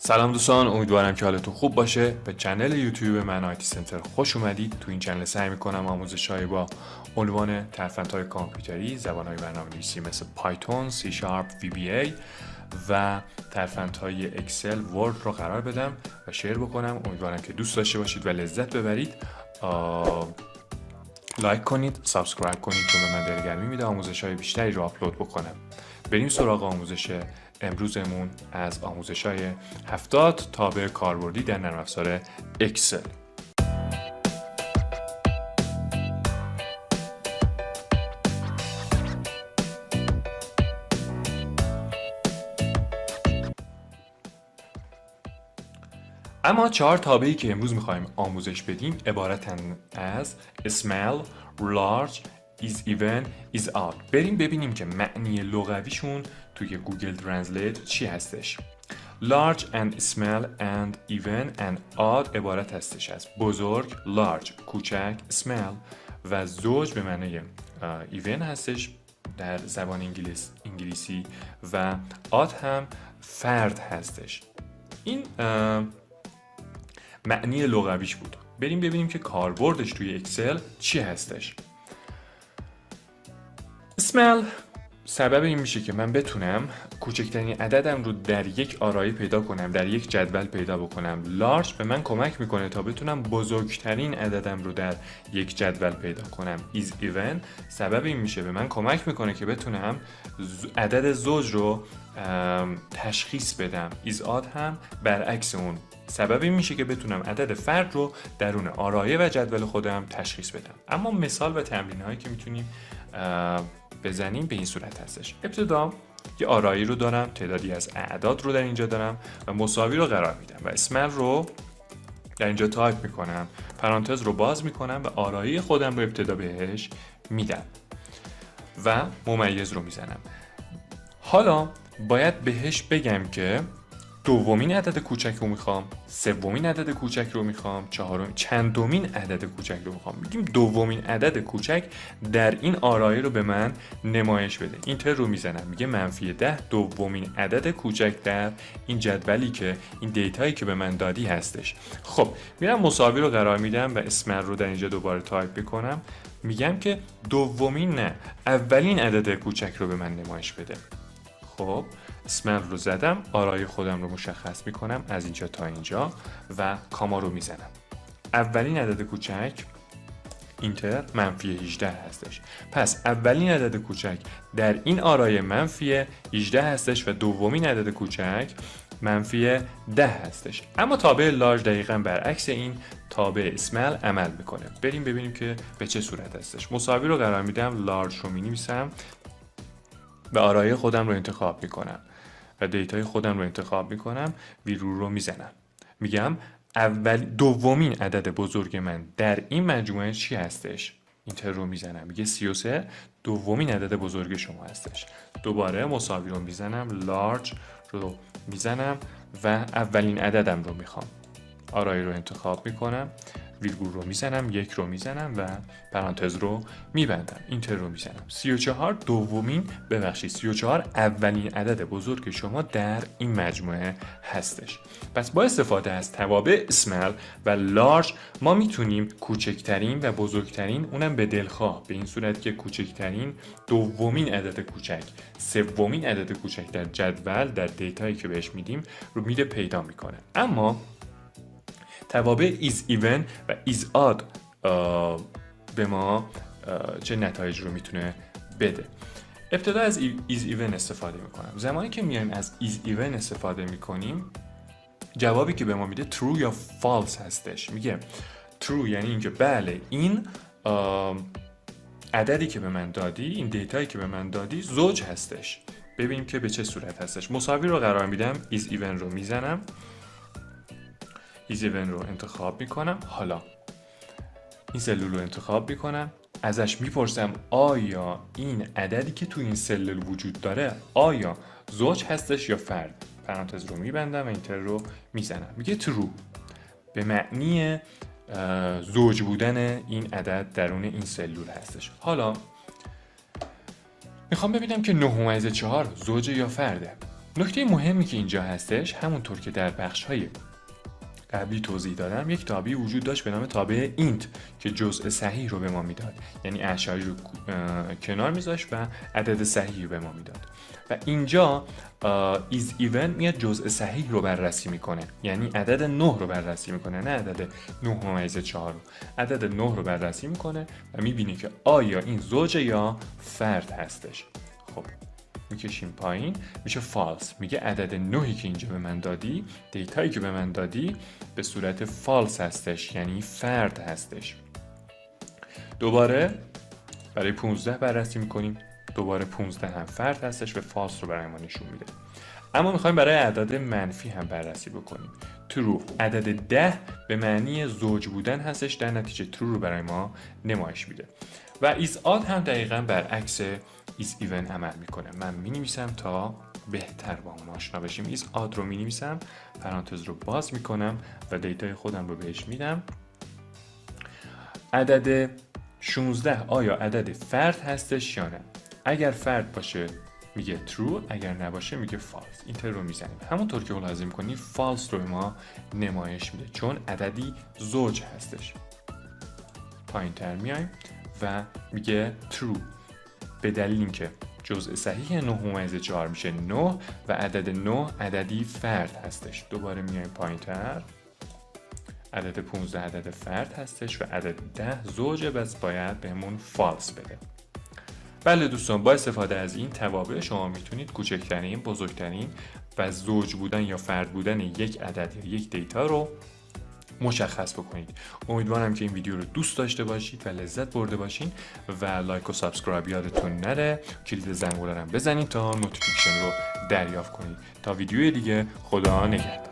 سلام دوستان، امیدوارم که حالتون خوب باشه. به کانال یوتیوب من آیتی سنتر خوش اومدید. تو این کانال سعی میکنم آموزش‌های با عنوان ترفندهای کامپیوتری، زبان‌های برنامه‌نویسی مثل پایتون، سی شارپ، وی بی ای و ترفندهای اکسل، ورد رو قرار بدم و شیر بکنم. امیدوارم که دوست داشته باشید و لذت ببرید. لایک کنید، سابسکرایب کنید چون به من دلگرمی میده آموزش‌های بیشتری رو آپلود بکنم. بریم سراغ آموزش امروزمون از آموزش‌های 70 تابع کاربردی در نرم افزار اکسل. اما 4 تابعی که امروز می‌خوایم آموزش بدیم عبارتن از small, large, is even, is odd. بریم ببینیم که معنی لغویشون توی گوگل ترنسلیت چی هستش. large and small and even and odd عبارت هستش از بزرگ large، کوچک small و زوج به معنی even هستش در زبان انگلیسی و odd هم فرد هستش. این معنی لغویش بود. بریم ببینیم که کاربردش توی اکسل چی هستش. small سبب این میشه که من بتونم کوچکترین عددم رو در یک آرای پیدا کنم، در یک جدول پیدا بکنم. لارج به من کمک میکنه تا بتونم بزرگترین عددم رو در یک جدول پیدا کنم. ایز ایون سبب این میشه به من کمک میکنه که بتونم عدد زوج رو تشخیص بدم. ایز آد هم برعکس اون سبب این میشه که بتونم عدد فرد رو درون آرایه و جدول خودم تشخیص بدم. اما مثال و تمرین هایی که میتونیم بزنیم به این صورت هستش. ابتدا یه آرایی رو دارم، تعدادی از اعداد رو در اینجا دارم و مساوی رو قرار میدم و اسمل رو در اینجا تایپ میکنم، پرانتز رو باز میکنم و آرایی خودم رو ابتدا بهش میدم و ممیز رو میزنم. حالا باید بهش بگم که دومین عدد کوچک رو میخوام، سومین عدد کوچک رو میخوام، چندمین عدد کوچک رو میخوام. میگیم دومین عدد کوچک در این آرایه رو به من نمایش بده. اینتر رو میزنم، میگه -10 دومین عدد کوچک در این جدولی که این دیتایی که به من دادی هستش. خب میرم مساوی رو قرار میدم و اسمر رو در اینجا دوباره تایپ میکنم، میگم که دومین نه اولین عدد کوچک رو به من نمایش بده. خب اسمل رو زدم، آرای خودم رو مشخص میکنم از اینجا تا اینجا و کاما رو میزنم. اولین عدد کوچک اینتر -18 هستش. پس اولین عدد کوچک در این آرای -18 هستش و دومین عدد کوچک -10 هستش. اما تابع لارج دقیقاً برعکس این تابع اسمل عمل میکنه. بریم ببینیم که به چه صورت هستش. مساوی رو قرار میدم، لارج رو مینویسم و آرای خودم رو انتخاب میکنم و دیتای خودم رو انتخاب میکنم، ویرو رو میزنم، میگم دومین عدد بزرگ من در این مجموعه چی هستش؟ اینتر رو میزنم، میگه 33 دومین عدد بزرگ شما هستش. دوباره مساوی رو میزنم، لارج رو میزنم و اولین عددم رو میخوام، آرای رو انتخاب میکنم، ویرگول رو میزنم، 1 رو میزنم و پرانتز رو میبندم، اینتر رو میزنم. 34 اولین عدد بزرگ شما در این مجموعه هستش. پس با استفاده از توابع اسمل و لارج ما میتونیم کوچکترین و بزرگترین، اونم به دلخواه، به این صورت که کوچکترین دومین عدد کوچک، سومین عدد کوچک در جدول در دیتایی که بهش میدیم رو میره پیدا میکنه. اما توابع is even و is odd به ما چه نتایج رو میتونه بده؟ ابتدا از is even استفاده میکنم. زمانی که میایم از is even استفاده میکنیم، جوابی که به ما میده true یا false هستش. میگه true یعنی اینکه بله این عددی که به من دادی، این دیتایی که به من دادی زوج هستش. ببینیم که به چه صورت هستش. مساوی رو قرار میدم، is even رو میزنم، is even رو انتخاب میکنم. حالا این سلول رو انتخاب میکنم، ازش میپرسم آیا این عددی که تو این سلول وجود داره آیا زوج هستش یا فرد؟ پرانتز رو میبندم و اینتر رو میزنم، میگه true به معنی زوج بودن این عدد درون این سلول هستش. حالا میخوام ببینم که 9 × 4 زوج یا فرده. نکته مهمی که اینجا هستش، همونطور که در بخش‌های قبلی توضیح دادم، یک تابعی وجود داشت به نام تابع اینت که جزء صحیح رو به ما میداد، یعنی اعشاری رو کنار میذاشت و عدد صحیح رو به ما میداد. و اینجا is even میاد جزء صحیح رو بررسی میکنه، یعنی عدد 9 رو بررسی میکنه، نه عدد 9 - 4 رو. عدد 9 رو بررسی میکنه و میبینه که آیا این زوجه یا فرد هستش. خب میکشیم پایین، میشه فالس. میگه عدد 9 که اینجا به من دادی، دیتایی که به من دادی به صورت فالس هستش، یعنی فرد هستش. دوباره برای 15 بررسی میکنیم، دوباره 15 هم فرد هستش و فالس رو برای ما نشون میده. اما میخوایم برای اعداد منفی هم بررسی بکنیم. true، عدد 10 به معنی زوج بودن هستش، در نتیجه true رو برای ما نمایش میده. و is odd هم دقیقاً برعکس is even عمل میکنه. من مینویسم تا بهتر با اون آشنا بشیم. is odd رو مینویسم، پرانتز رو باز میکنم و دیتای خودم رو بهش میدم. عدد 16 آیا عدد فرد هستش یا نه؟ اگر فرد باشه میگه true، اگر نباشه میگه false. اینتر رو میزنیم. همونطور که ملاحظه میکنی false رو به ما نمایش میده چون عددی زوج هستش. پایین تر میایم و میگه true به دلیل اینکه جزء صحیح 9 - 4 میشه 9 و عدد 9 عددی فرد هستش. دوباره میایم پایین تر، عدد 15 عدد فرد هستش و عدد 10 زوجه، بس باید بهمون فالس بده. بله دوستان، با استفاده از این توابع شما میتونید کوچکترین، بزرگترین و زوج بودن یا فرد بودن یک عدد یا یک دیتا رو مشخص بکنید. امیدوارم که این ویدیو رو دوست داشته باشید و لذت برده باشین و لایک و سابسکرایب یادتون نره. کلید زنگوله رو بزنید تا نوتیفیکیشن رو دریافت کنید. تا ویدیوی دیگه، خدا نگهدار.